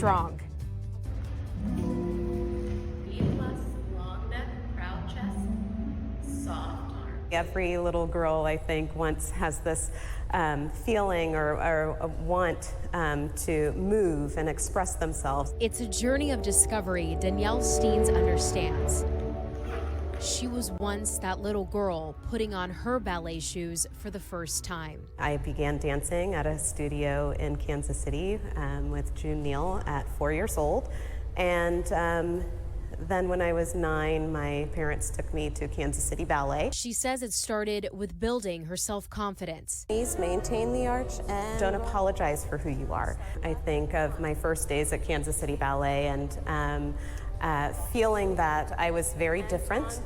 strong. Long neck, proud chest, soft arm. Every little girl, I think, once has this feeling or a want to move and express themselves. It's a journey of discovery Danielle Steens understands. She was once that little girl putting on her ballet shoes for the first time. I began dancing at a studio in Kansas City with June Neal at 4 years old. And then when I was 9, my parents took me to Kansas City Ballet. She says it started with building her self-confidence. Please maintain the arch and don't apologize for who you are. I think of my first days at Kansas City Ballet and feeling that I was very different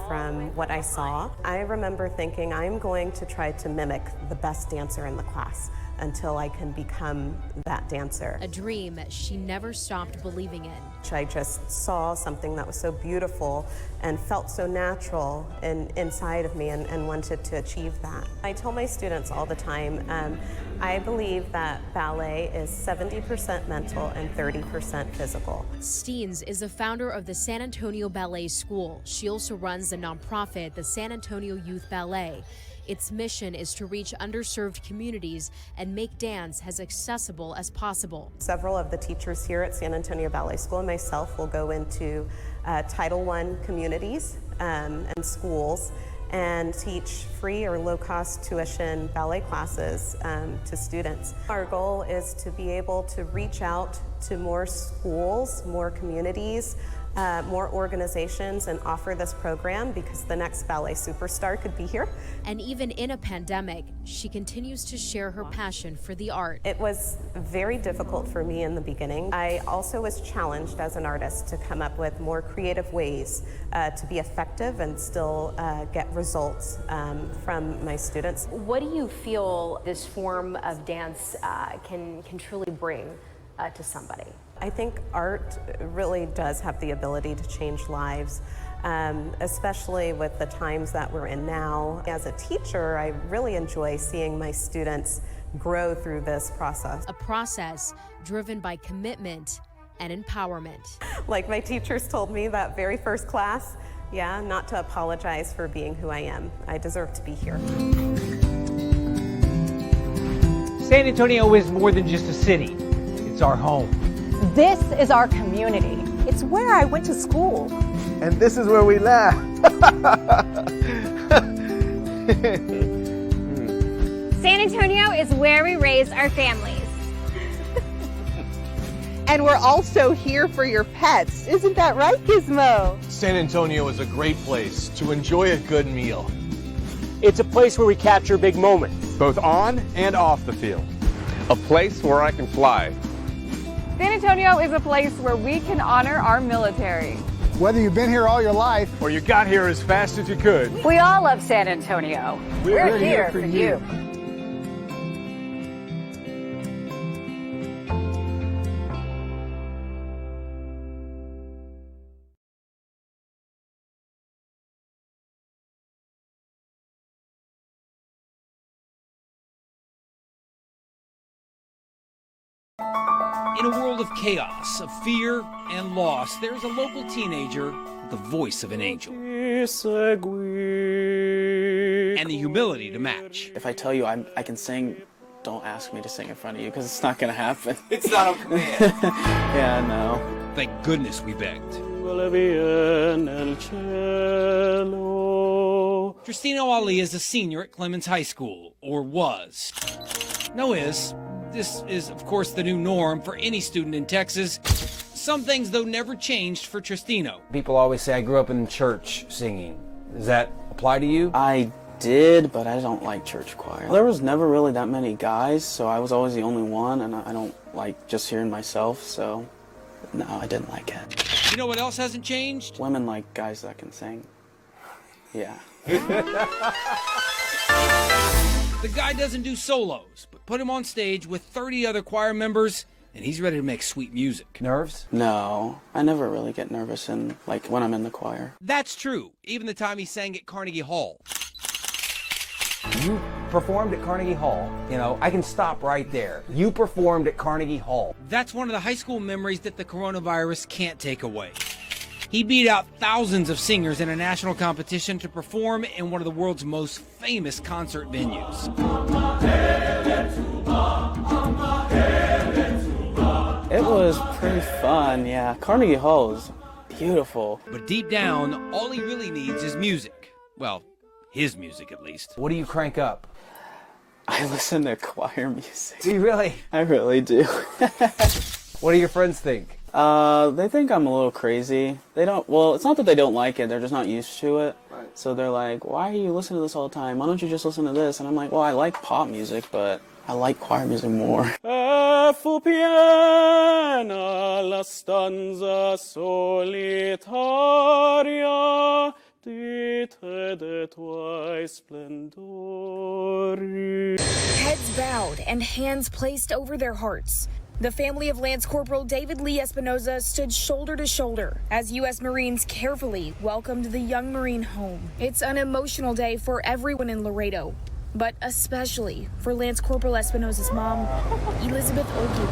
from what I saw. I remember thinking, I'm going to try to mimic the best dancer in the class until I can become that dancer. A dream she never stopped believing in. I just saw something that was so beautiful and felt so natural inside of me and wanted to achieve that. I tell my students all the time, I believe that ballet is 70% mental and 30% physical. Steens is the founder of the San Antonio Ballet School. She also runs the nonprofit, the San Antonio Youth Ballet. Its mission is to reach underserved communities and make dance as accessible as possible. Several of the teachers here at San Antonio Ballet School and myself will go into Title I communities and schools and teach free or low-cost tuition ballet classes to students. Our goal is to be able to reach out to more schools, more communities, more organizations, and offer this program because the next ballet superstar could be here. And even in a pandemic, she continues to share her passion for the art. It was very difficult for me in the beginning. I also was challenged as an artist to come up with more creative ways to be effective and still get results from my students. What do you feel this form of dance can truly bring to somebody? I think art really does have the ability to change lives, especially with the times that we're in now. As a teacher, I really enjoy seeing my students grow through this process. A process driven by commitment and empowerment. Like my teachers told me that very first class, yeah, not to apologize for being who I am. I deserve to be here. San Antonio is more than just a city. It's our home. This is our community. It's where I went to school. And this is where we laugh. San Antonio is where we raise our families. And we're also here for your pets. Isn't that right, Gizmo? San Antonio is a great place to enjoy a good meal. It's a place where we capture big moments, both on and off the field. A place where I can fly. San Antonio is a place where we can honor our military. Whether you've been here all your life or you got here as fast as you could. We all love San Antonio. We're here for you. In a world of chaos, of fear and loss, there's a local teenager with the voice of an angel. And the humility to match. If I tell you I can sing, don't ask me to sing in front of you, because it's not going to happen. It's not on command. Yeah, I know. Thank goodness we begged. Tristino Ali is a senior at Clemens High School, or was. This is, of course, the new norm for any student in Texas. Some things, though, never changed for Tristino. People always say I grew up in church singing. Does that apply to you? I did, but I don't like church choir. There was never really that many guys, so I was always the only one, and I don't like just hearing myself, so no, I didn't like it. You know what else hasn't changed? Women like guys that can sing. Yeah. The guy doesn't do solos, but put him on stage with 30 other choir members, and he's ready to make sweet music. Nerves? No, I never really get nervous when I'm in the choir. That's true, even the time he sang at Carnegie Hall. You performed at Carnegie Hall. You know, I can stop right there. You performed at Carnegie Hall. That's one of the high school memories that the coronavirus can't take away. He beat out thousands of singers in a national competition to perform in one of the world's most famous concert venues. It was pretty fun, yeah. Carnegie Hall is beautiful. But deep down, all he really needs is music. Well, his music at least. What do you crank up? I listen to choir music. Do you really? I really do. What do your friends think? They think I'm a little crazy. They don't, well, it's not that they don't like it, they're just not used to it. Right. So they're like, why are you listening to this all the time? Why don't you just listen to this? And I'm like, well, I like pop music, but I like choir music more. Fu piena la stanza solitaria di te de tuoi splendori. Heads bowed and hands placed over their hearts. The family of Lance Corporal David Lee Espinoza stood shoulder to shoulder as U.S. Marines carefully welcomed the young Marine home. It's an emotional day for everyone in Laredo, but especially for Lance Corporal Espinoza's mom, Elizabeth Ogier.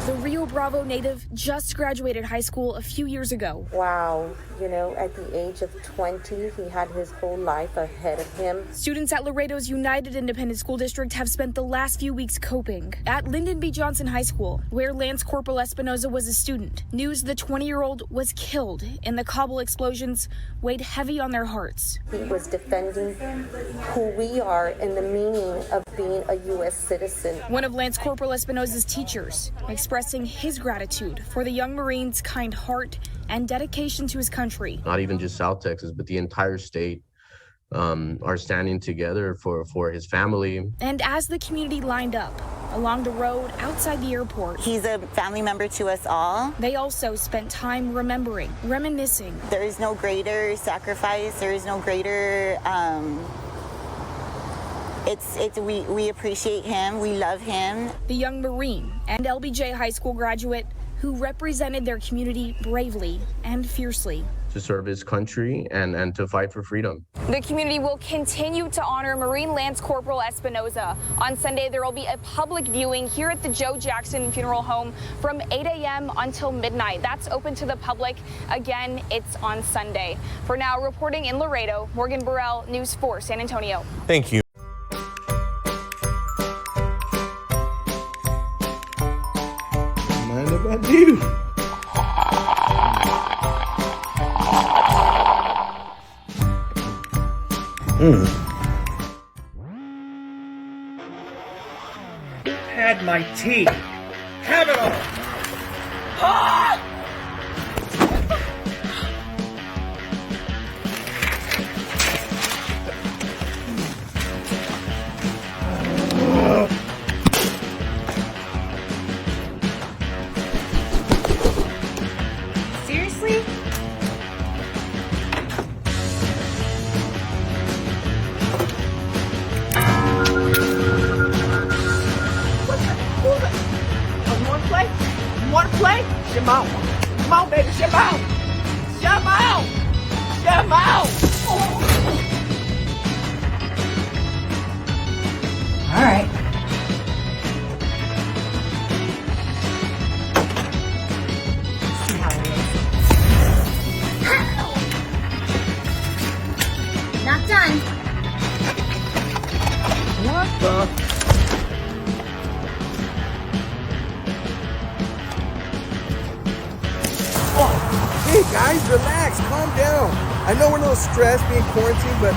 The Rio Bravo native just graduated high school a few years ago. Wow, you know, at the age of 20, he had his whole life ahead of him. Students at Laredo's United Independent School District have spent the last few weeks coping. At Lyndon B. Johnson High School, where Lance Corporal Espinoza was a student, news the 20-year-old was killed in the Kabul explosions weighed heavy on their hearts. He was defending who we are and the meaning of being a U.S. citizen. One of Lance Corporal Espinoza's teachers expressing his gratitude for the young Marine's kind heart and dedication to his country. Not even just South Texas, but the entire state are standing together for his family. And as the community lined up along the road outside the airport, he's a family member to us all. They also spent time remembering, reminiscing. There is no greater sacrifice. There is no greater. We appreciate him. We love him. The young Marine and LBJ High School graduate who represented their community bravely and fiercely. To serve his country and to fight for freedom. The community will continue to honor Marine Lance Corporal Espinoza. On Sunday, there will be a public viewing here at the Joe Jackson Funeral Home from 8 a.m. until midnight. That's open to the public. Again, it's on Sunday. For now, reporting in Laredo, Morgan Burrell, News 4 San Antonio. Thank you. Mind if I do? Had my tea. Have it all. Ah! Seriously? You want to play? Shimon. Come on, baby. Shimon. Shimon. Shimon. All right. See how it is. Not done. What the? Hey guys, relax, calm down. I know we're a little stressed being quarantined, but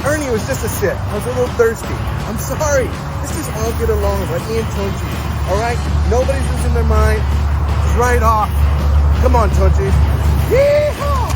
Ernie was just a sip. I was a little thirsty. I'm sorry. Let's just all get along like Ian told you. All right? Nobody's losing their mind. It's right off. Come on, Tunchi. Yeehaw!